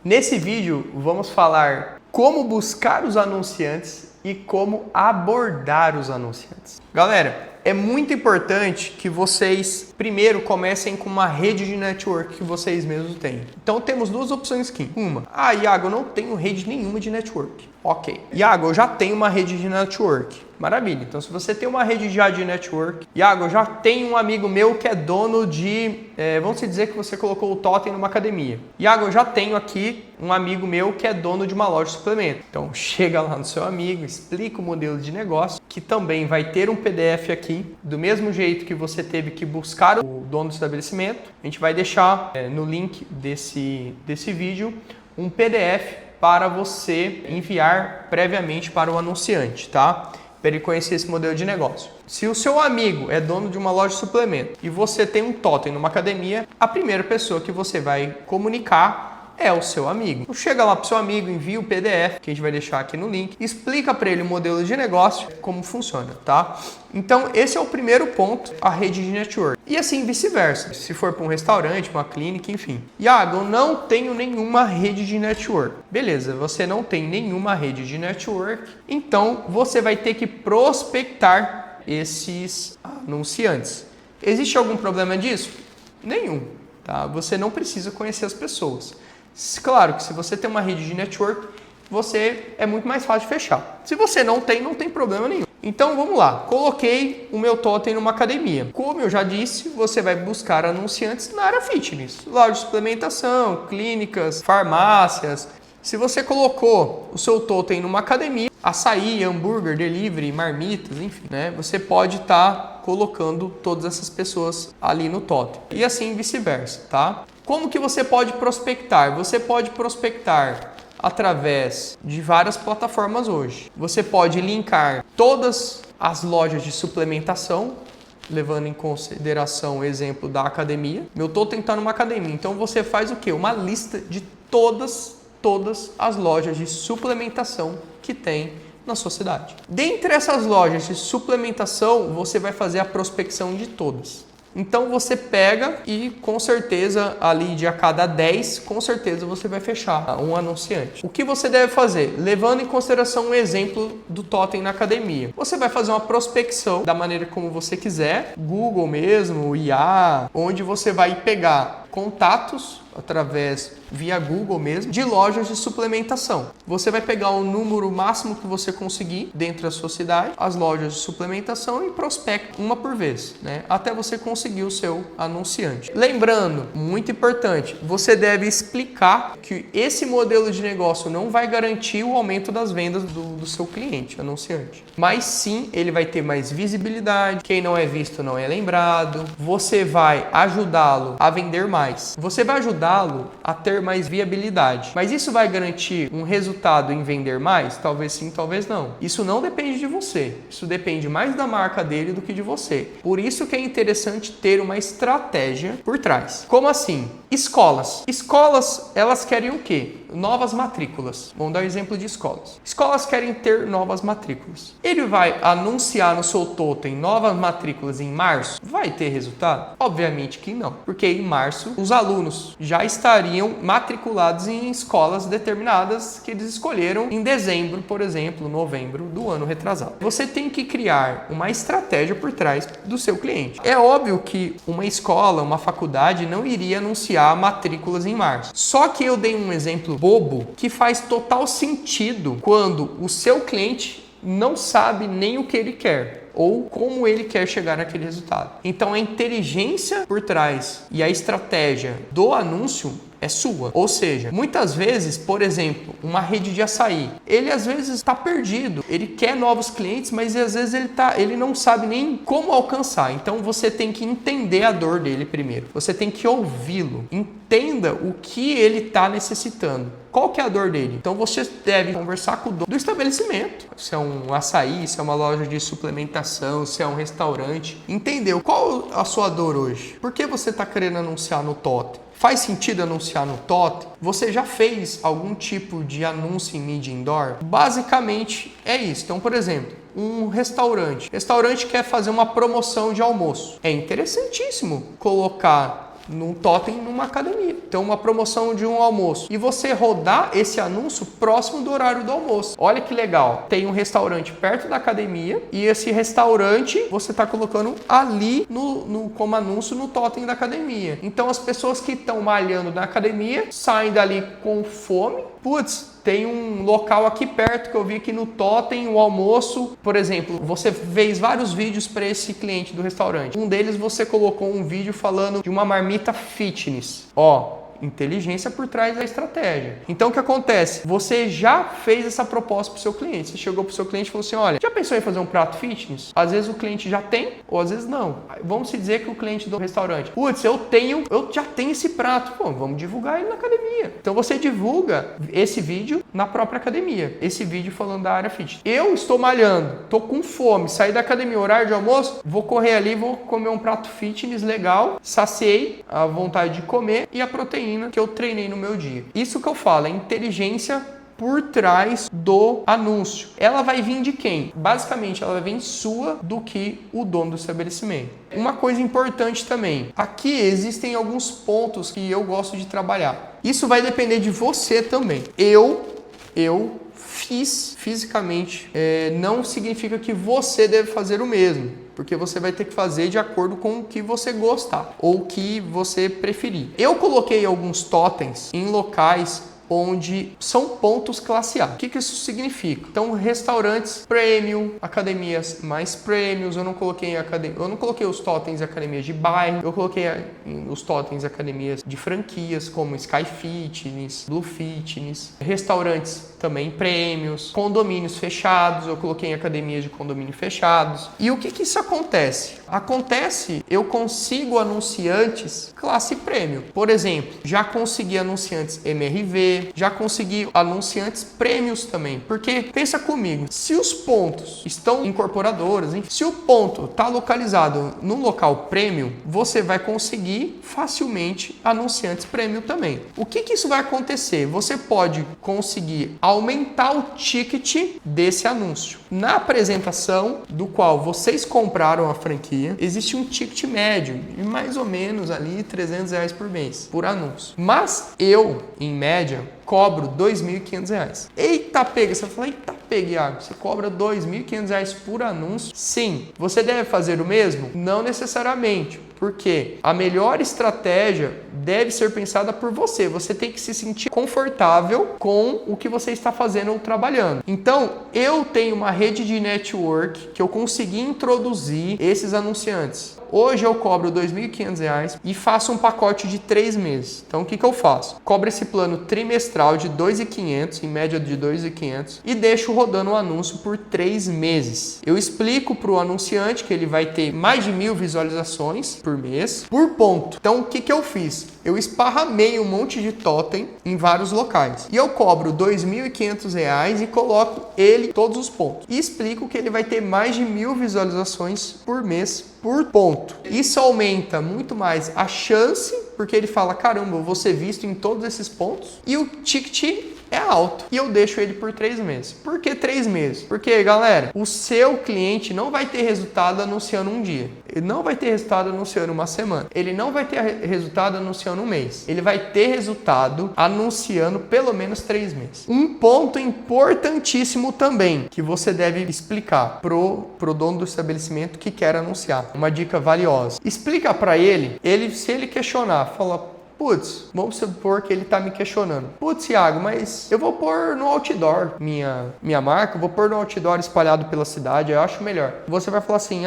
Nesse vídeo vamos falar como buscar os anunciantes e como abordar os anunciantes. Galera, é muito importante que vocês primeiro comecem com uma rede de network que vocês mesmos têm. Então temos duas opções aqui. Uma, Iago, eu não tenho rede nenhuma de network. Ok. Iago, eu já tenho uma rede de network. Maravilha. Então se você tem uma rede já de network, Iago, eu já tenho um amigo meu que é dono de, vamos dizer que você colocou o totem numa academia. Iago, eu já tenho aqui um amigo meu que é dono de uma loja de suplemento. Então chega lá no seu amigo, explica o modelo de negócio, que também vai ter um PDF aqui, do mesmo jeito que você teve que buscar o dono do estabelecimento. A gente vai deixar no link desse vídeo um PDF para você enviar previamente para o anunciante, tá? Para ele conhecer esse modelo de negócio. Se o seu amigo é dono de uma loja de suplemento e você tem um totem numa academia, a primeira pessoa que você vai comunicar é o seu amigo. Então, chega lá para o seu amigo, envia o PDF, que a gente vai deixar aqui no link, explica para ele o modelo de negócio, como funciona, tá? Então, esse é o primeiro ponto, a rede de network. E assim vice-versa, se for para um restaurante, uma clínica, enfim. Iago, eu não tenho nenhuma rede de network. Beleza, você não tem nenhuma rede de network, então você vai ter que prospectar esses anunciantes. Existe algum problema disso? Nenhum, tá? Você não precisa conhecer as pessoas. Claro que se você tem uma rede de network, é muito mais fácil de fechar. Se você não tem problema nenhum. Então vamos lá, coloquei o meu totem numa academia. Como eu já disse, você vai buscar anunciantes na área fitness, loja de suplementação, clínicas, farmácias. Se você colocou o seu totem numa academia, açaí, hambúrguer, delivery, marmitas, enfim, né? Você pode estar colocando todas essas pessoas ali no totem. E assim vice-versa, tá? Como que você pode prospectar? Você pode prospectar através de várias plataformas hoje. Você pode linkar todas as lojas de suplementação, levando em consideração o exemplo da academia. Meu totem está numa academia, então você faz o quê? Uma lista de todas as lojas de suplementação que tem na sua cidade. Dentre essas lojas de suplementação, você vai fazer a prospecção de todas. Então você pega e com certeza ali de a cada 10, com certeza você vai fechar um anunciante. O que você deve fazer? Levando em consideração um exemplo do totem na academia. Você vai fazer uma prospecção da maneira como você quiser, Google mesmo, IA, onde você vai pegar contatos via Google mesmo, de lojas de suplementação. Você vai pegar o número máximo que você conseguir dentro da sua cidade, as lojas de suplementação e prospecta uma por vez, né? Até você conseguir o seu anunciante. Lembrando, muito importante, você deve explicar que esse modelo de negócio não vai garantir o aumento das vendas do seu cliente, anunciante. Mas sim, ele vai ter mais visibilidade, quem não é visto não é lembrado, você vai ajudá-lo a vender mais, você vai ajudá-lo a ter mais viabilidade. Mas isso vai garantir um resultado em vender mais? Talvez sim, talvez não. Isso não depende de você. Isso depende mais da marca dele do que de você. Por isso que é interessante ter uma estratégia por trás. Como assim? Escolas. Escolas, elas querem o quê? Novas matrículas. Vamos dar um exemplo de escolas. Escolas querem ter novas matrículas. Ele vai anunciar no seu totem novas matrículas em março? Vai ter resultado? Obviamente que não. Porque em março, os alunos já estariam matriculados em escolas determinadas que eles escolheram em dezembro, por exemplo, novembro do ano retrasado. Você tem que criar uma estratégia por trás do seu cliente. É óbvio que uma escola, uma faculdade não iria anunciar matrículas em março. Só que eu dei um exemplo bobo que faz total sentido quando o seu cliente não sabe nem o que ele quer ou como ele quer chegar naquele resultado. Então a inteligência por trás e a estratégia do anúncio é sua. Ou seja, muitas vezes, por exemplo, uma rede de açaí, ele às vezes está perdido, ele quer novos clientes, mas às vezes ele não sabe nem como alcançar. Então você tem que entender a dor dele primeiro. Você tem que ouvi-lo. Entenda o que ele está necessitando. Qual que é a dor dele? Então você deve conversar com o dono do estabelecimento. Se é um açaí, se é uma loja de suplementação, se é um restaurante. Entendeu? Qual a sua dor hoje? Por que você está querendo anunciar no totem? Faz sentido anunciar no totem? Você já fez algum tipo de anúncio em mídia indoor? Basicamente é isso. Então, por exemplo, um restaurante. O restaurante quer fazer uma promoção de almoço. É interessantíssimo colocar num totem numa academia. Então, uma promoção de um almoço. E você rodar esse anúncio próximo do horário do almoço. Olha que legal. Tem um restaurante perto da academia e esse restaurante você está colocando ali como anúncio no totem da academia. Então, as pessoas que estão malhando na academia saem dali com fome. Putz, tem um local aqui perto que eu vi aqui no totem, o almoço. Por exemplo, você fez vários vídeos para esse cliente do restaurante. Um deles você colocou um vídeo falando de uma marmita fitness. Ó, inteligência por trás da estratégia. Então o que acontece? Você já fez essa proposta para o seu cliente. Você chegou para o seu cliente e falou assim, olha, já pensou em fazer um prato fitness? Às vezes o cliente já tem, ou às vezes não. Vamos se dizer que o cliente do restaurante, putz, eu já tenho esse prato. Pô, vamos divulgar ele na academia. Então você divulga esse vídeo na própria academia. Esse vídeo falando da área fitness. Eu estou malhando, estou com fome, saí da academia, horário de almoço, vou correr ali, vou comer um prato fitness legal, saciei a vontade de comer e a proteína que eu treinei no meu dia. Isso que eu falo, é inteligência por trás do anúncio. Ela vai vir de quem? Basicamente, ela vai vir sua do que o dono do estabelecimento. Uma coisa importante também, aqui existem alguns pontos que eu gosto de trabalhar. Isso vai depender de você também. Eu fiz fisicamente, não significa que você deve fazer o mesmo. Porque você vai ter que fazer de acordo com o que você gostar ou o que você preferir. Eu coloquei alguns totens em locais onde são pontos classe A. O que isso significa? Então, restaurantes premium, academias mais premiums, eu não coloquei os totens em academias de bairro, eu coloquei os totens em academias de franquias, como Sky Fitness, Blue Fitness, restaurantes também premiums, condomínios fechados, eu coloquei em academias de condomínio fechados. E o que isso acontece? Eu consigo anunciantes classe premium. Por exemplo, já consegui anunciantes MRV, já consegui anunciantes prêmios também. Porque, pensa comigo, se os pontos estão incorporadoras, se o ponto está localizado num local premium, você vai conseguir facilmente anunciantes premium também. O que isso vai acontecer? Você pode conseguir aumentar o ticket desse anúncio. Na apresentação do qual vocês compraram a franquia, existe um ticket médio de mais ou menos ali R$300 por mês, por anúncio. Mas eu, em média, cobro R$2.500. Eita pega, você vai falar, eita pega, Iago, você cobra R$2.500 por anúncio? Sim. Você deve fazer o mesmo? Não necessariamente. Porque a melhor estratégia deve ser pensada por você. Você tem que se sentir confortável com o que você está fazendo ou trabalhando. Então, eu tenho uma rede de network que eu consegui introduzir esses anunciantes. Hoje eu cobro R$2.500 e faço um pacote de 3 meses. Então, o que eu faço? Cobro esse plano trimestral de R$2.500, em média de R$2.500, e deixo rodando o anúncio por 3 meses. Eu explico para o anunciante que ele vai ter mais de 1.000 visualizações por mês, por ponto. Então, o que eu fiz? Eu esparramei um monte de totem em vários locais. E eu cobro R$2.500 e coloco ele todos os pontos. E explico que ele vai ter mais de 1.000 visualizações por mês por ponto. Isso aumenta muito mais a chance, porque ele fala, caramba, eu vou ser visto em todos esses pontos. E o ticket é alto. E eu deixo ele por 3 meses. Por que 3 meses? Porque, galera, o seu cliente não vai ter resultado anunciando um dia. Ele não vai ter resultado anunciando uma semana. Ele não vai ter resultado anunciando um mês. Ele vai ter resultado anunciando pelo menos 3 meses. Um ponto importantíssimo também que você deve explicar pro dono do estabelecimento que quer anunciar. Uma dica valiosa. Explica para ele, se ele questionar, fala, putz, vamos supor que ele tá me questionando. Putz, Thiago, mas eu vou pôr no outdoor minha marca, vou pôr no outdoor espalhado pela cidade, eu acho melhor. Você vai falar assim,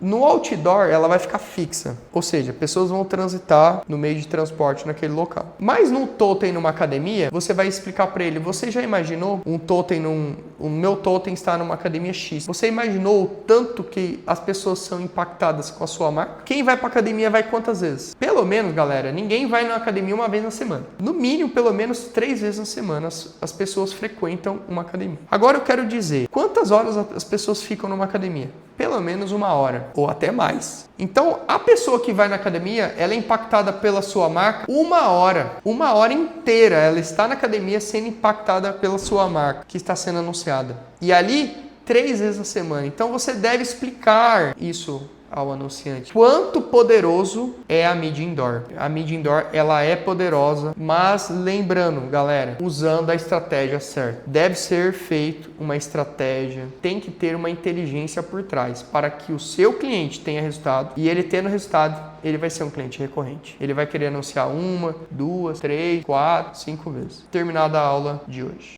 no outdoor ela vai ficar fixa. Ou seja, pessoas vão transitar no meio de transporte naquele local. Mas no totem numa academia, você vai explicar para ele, você já imaginou um totem o meu totem está numa academia X. Você imaginou o tanto que as pessoas são impactadas com a sua marca? Quem vai pra academia vai quantas vezes? Pelo menos, galera, ninguém vai na academia uma vez na semana. No mínimo, pelo menos 3 vezes na semana as pessoas frequentam uma academia. Agora eu quero dizer, quantas horas as pessoas ficam numa academia? Pelo menos 1 hora, ou até mais. Então, a pessoa que vai na academia, ela é impactada pela sua marca 1 hora. 1 hora inteira ela está na academia sendo impactada pela sua marca, que está sendo anunciada. E ali, 3 vezes na semana. Então, você deve explicar isso ao anunciante. Quanto poderoso é a mídia indoor? A mídia indoor, ela é poderosa, mas lembrando, galera, usando a estratégia certa. Deve ser feito uma estratégia, tem que ter uma inteligência por trás para que o seu cliente tenha resultado, e ele tendo resultado, ele vai ser um cliente recorrente. Ele vai querer anunciar 1, 2, 3, 4, 5 vezes. Terminada a aula de hoje.